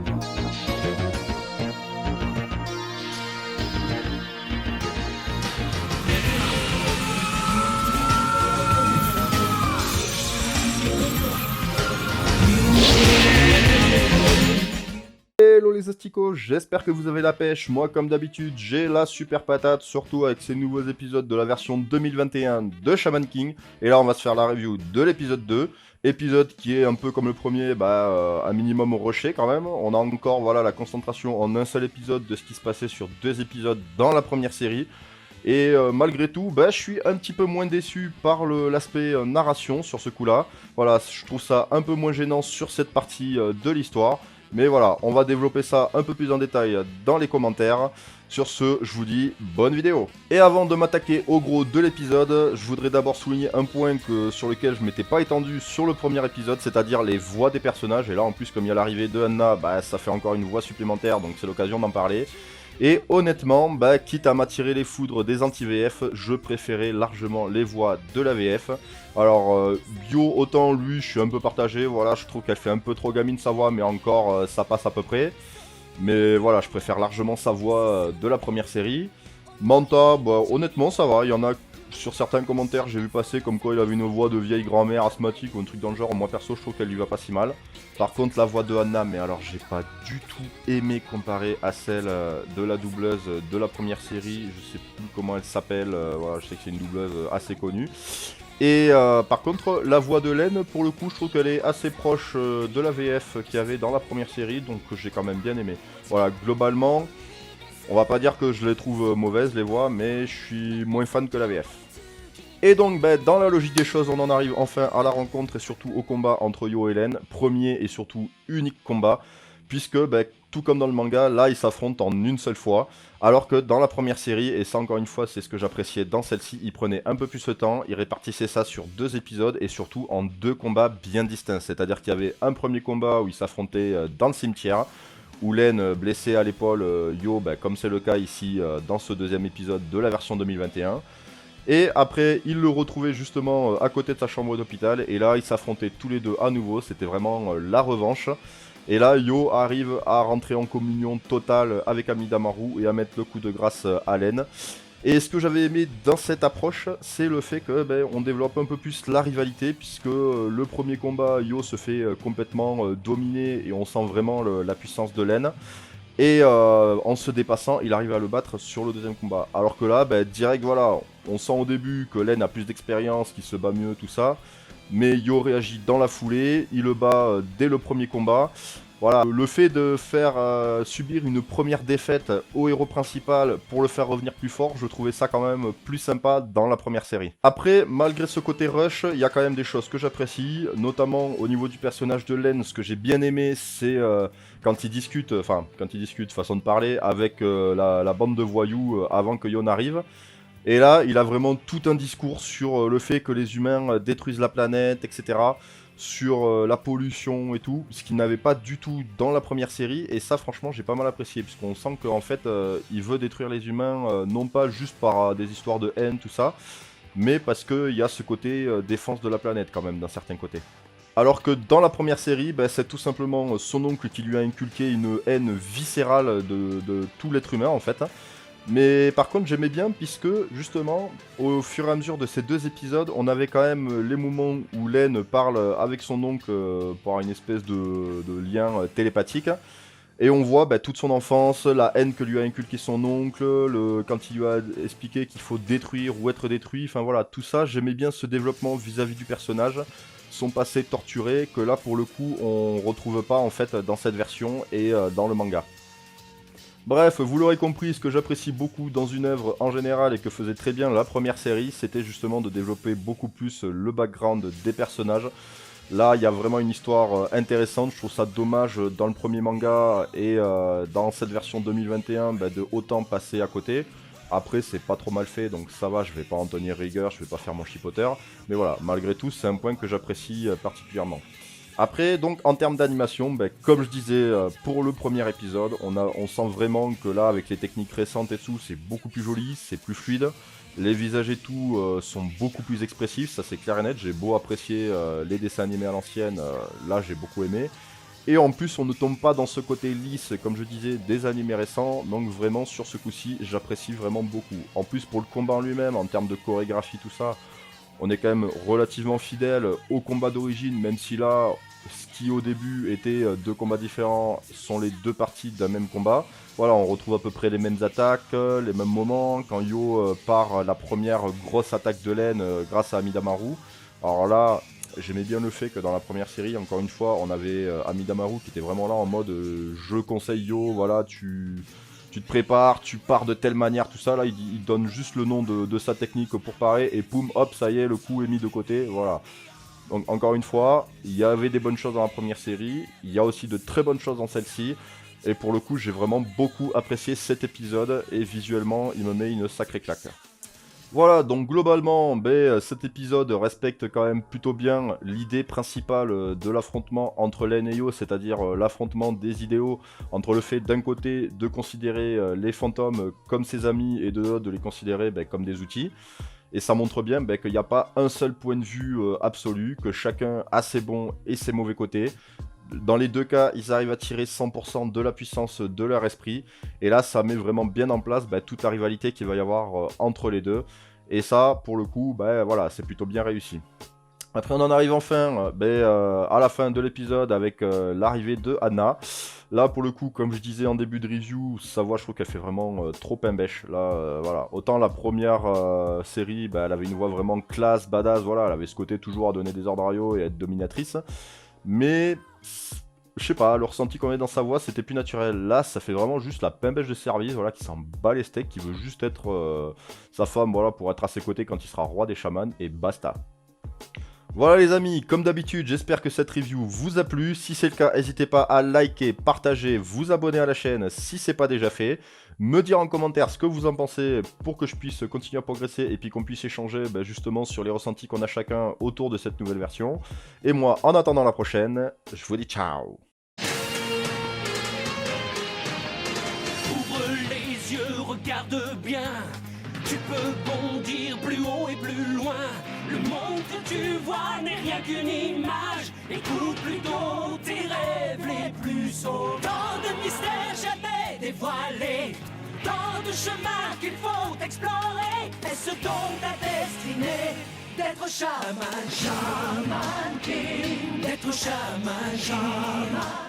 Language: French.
Hello les asticots, j'espère que vous avez la pêche. Moi comme d'habitude j'ai la super patate, surtout avec ces nouveaux épisodes de la version 2021 de Shaman King. Et là on va se faire la review de l'épisode 2, épisode qui est un peu comme le premier, un minimum rushé quand même. On a encore voilà la concentration en un seul épisode de ce qui se passait sur 2 épisodes dans la première série. Et malgré tout, je suis un petit peu moins déçu par l'aspect narration sur ce coup-là. Voilà, je trouve ça un peu moins gênant sur cette partie de l'histoire. Mais voilà, on va développer ça un peu plus en détail dans les commentaires. Sur ce, je vous dis bonne vidéo. Et avant de m'attaquer au gros de l'épisode, je voudrais d'abord souligner un point sur lequel je m'étais pas étendu sur le premier épisode, c'est-à-dire les voix des personnages. Et là, en plus, comme il y a l'arrivée de Anna, ça fait encore une voix supplémentaire, donc c'est l'occasion d'en parler. Et honnêtement, quitte à m'attirer les foudres des anti-VF, je préférais largement les voix de la VF. Alors, Bio, autant lui, je suis un peu partagé, voilà, je trouve qu'elle fait un peu trop gamine sa voix, mais encore, ça passe à peu près. Mais voilà, je préfère largement sa voix de la première série. Manta, honnêtement, ça va, il y en a sur certains commentaires, j'ai vu passer comme quoi il avait une voix de vieille grand-mère asthmatique ou un truc dans le genre. Moi perso, je trouve qu'elle lui va pas si mal. Par contre, la voix de Anna, mais alors j'ai pas du tout aimé comparée à celle de la doubleuse de la première série. Je sais plus comment elle s'appelle, voilà, je sais que c'est une doubleuse assez connue. Et par contre, la voix de Len, pour le coup, je trouve qu'elle est assez proche de la VF qu'il y avait dans la première série, donc j'ai quand même bien aimé. Voilà, globalement, on va pas dire que je les trouve mauvaises les voix, mais je suis moins fan que la VF. Et donc, dans la logique des choses, on en arrive enfin à la rencontre et surtout au combat entre Yo et Len. Premier et surtout unique combat, puisque, tout comme dans le manga, là, ils s'affrontent en une seule fois. Alors que dans la première série, et ça encore une fois, c'est ce que j'appréciais dans celle-ci, ils prenaient un peu plus de temps, ils répartissaient ça sur 2 épisodes et surtout en 2 combats bien distincts. C'est-à-dire qu'il y avait un premier combat où ils s'affrontaient dans le cimetière, où Len, blessé à l'épaule, Yo, comme c'est le cas ici dans ce deuxième épisode de la version 2021. Et après, il le retrouvait justement à côté de sa chambre d'hôpital. Et là, ils s'affrontaient tous les deux à nouveau. C'était vraiment la revanche. Et là, Yo arrive à rentrer en communion totale avec Amidamaru et à mettre le coup de grâce à Len. Et ce que j'avais aimé dans cette approche, c'est le fait que on développe un peu plus la rivalité, puisque le premier combat, Yo se fait complètement dominer et on sent vraiment la puissance de Len. Et en se dépassant, il arrive à le battre sur le deuxième combat. Alors que là, direct, voilà, on sent au début que Len a plus d'expérience, qu'il se bat mieux, tout ça. Mais Yo réagit dans la foulée, il le bat dès le premier combat. Voilà, le fait de faire subir une première défaite au héros principal pour le faire revenir plus fort, je trouvais ça quand même plus sympa dans la première série. Après, malgré ce côté rush, il y a quand même des choses que j'apprécie, notamment au niveau du personnage de Len. Ce que j'ai bien aimé, c'est quand il discute, façon de parler, avec la bande de voyous avant que Yo n'arrive. Et là, il a vraiment tout un discours sur le fait que les humains détruisent la planète, etc. Sur la pollution et tout, ce qu'il n'avait pas du tout dans la première série. Et ça, franchement, j'ai pas mal apprécié, puisqu'on sent qu'en fait, il veut détruire les humains, non pas juste par des histoires de haine, tout ça, mais parce qu'il y a ce côté défense de la planète, quand même, d'un certain côté. Alors que dans la première série, c'est tout simplement son oncle qui lui a inculqué une haine viscérale de tout l'être humain, en fait. Mais par contre, j'aimais bien puisque, justement, au fur et à mesure de ces 2 épisodes, on avait quand même les moments où Len parle avec son oncle par une espèce de lien télépathique. Et on voit toute son enfance, la haine que lui a inculqué son oncle, quand il lui a expliqué qu'il faut détruire ou être détruit. Enfin voilà, tout ça, j'aimais bien ce développement vis-à-vis du personnage, son passé torturé, que là, pour le coup, on retrouve pas en fait dans cette version et dans le manga. Bref, vous l'aurez compris, ce que j'apprécie beaucoup dans une œuvre en général et que faisait très bien la première série, c'était justement de développer beaucoup plus le background des personnages. Là, il y a vraiment une histoire intéressante, je trouve ça dommage dans le premier manga et dans cette version 2021 de autant passer à côté. Après, c'est pas trop mal fait, donc ça va, je vais pas en tenir rigueur, je vais pas faire mon chipoteur. Mais voilà, malgré tout, c'est un point que j'apprécie particulièrement. Après, donc en termes d'animation, comme je disais pour le premier épisode, on sent vraiment que là, avec les techniques récentes et tout, c'est beaucoup plus joli, c'est plus fluide. Les visages et tout sont beaucoup plus expressifs, ça c'est clair et net. J'ai beau apprécier les dessins animés à l'ancienne, là j'ai beaucoup aimé. Et en plus, on ne tombe pas dans ce côté lisse, comme je disais, des animés récents. Donc vraiment, sur ce coup-ci, j'apprécie vraiment beaucoup. En plus, pour le combat en lui-même, en termes de chorégraphie, tout ça, on est quand même relativement fidèle au combat d'origine, même si là, ce qui au début était deux combats différents sont les deux parties d'un même combat. Voilà, on retrouve à peu près les mêmes attaques, les mêmes moments. Quand Yo part la première grosse attaque de laine grâce à Amidamaru. Alors là, j'aimais bien le fait que dans la première série, encore une fois, on avait Amidamaru qui était vraiment là en mode je conseille Yo, voilà, tu te prépares, tu pars de telle manière, tout ça. Là, il donne juste le nom de sa technique pour parer et poum, hop, ça y est, le coup est mis de côté, voilà. Donc encore une fois, il y avait des bonnes choses dans la première série, il y a aussi de très bonnes choses dans celle-ci. Et pour le coup, j'ai vraiment beaucoup apprécié cet épisode et visuellement, il me met une sacrée claque. Voilà, donc globalement, cet épisode respecte quand même plutôt bien l'idée principale de l'affrontement entre Len et Yo, c'est-à-dire l'affrontement des idéaux entre le fait d'un côté de considérer les fantômes comme ses amis et de l'autre de les considérer comme des outils. Et ça montre bien qu'il n'y a pas un seul point de vue absolu, que chacun a ses bons et ses mauvais côtés. Dans les deux cas, ils arrivent à tirer 100% de la puissance de leur esprit. Et là, ça met vraiment bien en place toute la rivalité qu'il va y avoir entre les deux. Et ça, pour le coup, voilà, c'est plutôt bien réussi. Après, on en arrive enfin à la fin de l'épisode avec l'arrivée de Anna. Là, pour le coup, comme je disais en début de review, sa voix, je trouve qu'elle fait vraiment trop pimbèche. Là, voilà. Autant la première série, elle avait une voix vraiment classe, badass, voilà. Elle avait ce côté toujours à donner des ordres à Yo et à être dominatrice. Mais, je sais pas, le ressenti qu'on avait dans sa voix, c'était plus naturel. Là, ça fait vraiment juste la pimbèche de service, voilà, qui s'en bat les steaks, qui veut juste être sa femme, voilà, pour être à ses côtés quand il sera roi des chamans, et basta. Voilà les amis, comme d'habitude, j'espère que cette review vous a plu. Si c'est le cas, n'hésitez pas à liker, partager, vous abonner à la chaîne si c'est pas déjà fait. Me dire en commentaire ce que vous en pensez pour que je puisse continuer à progresser et puis qu'on puisse échanger justement sur les ressentis qu'on a chacun autour de cette nouvelle version. Et moi, en attendant la prochaine, je vous dis ciao. Ouvre les yeux, regarde bien. Tu peux bondir plus haut et plus loin. Le monde que tu vois n'est rien qu'une image. Écoute plutôt tes rêves les plus sauts. Tant de mystères jamais dévoilés. Tant de chemins qu'il faut explorer. Est-ce donc ta destinée d'être chaman, chaman king, d'être chaman, chaman?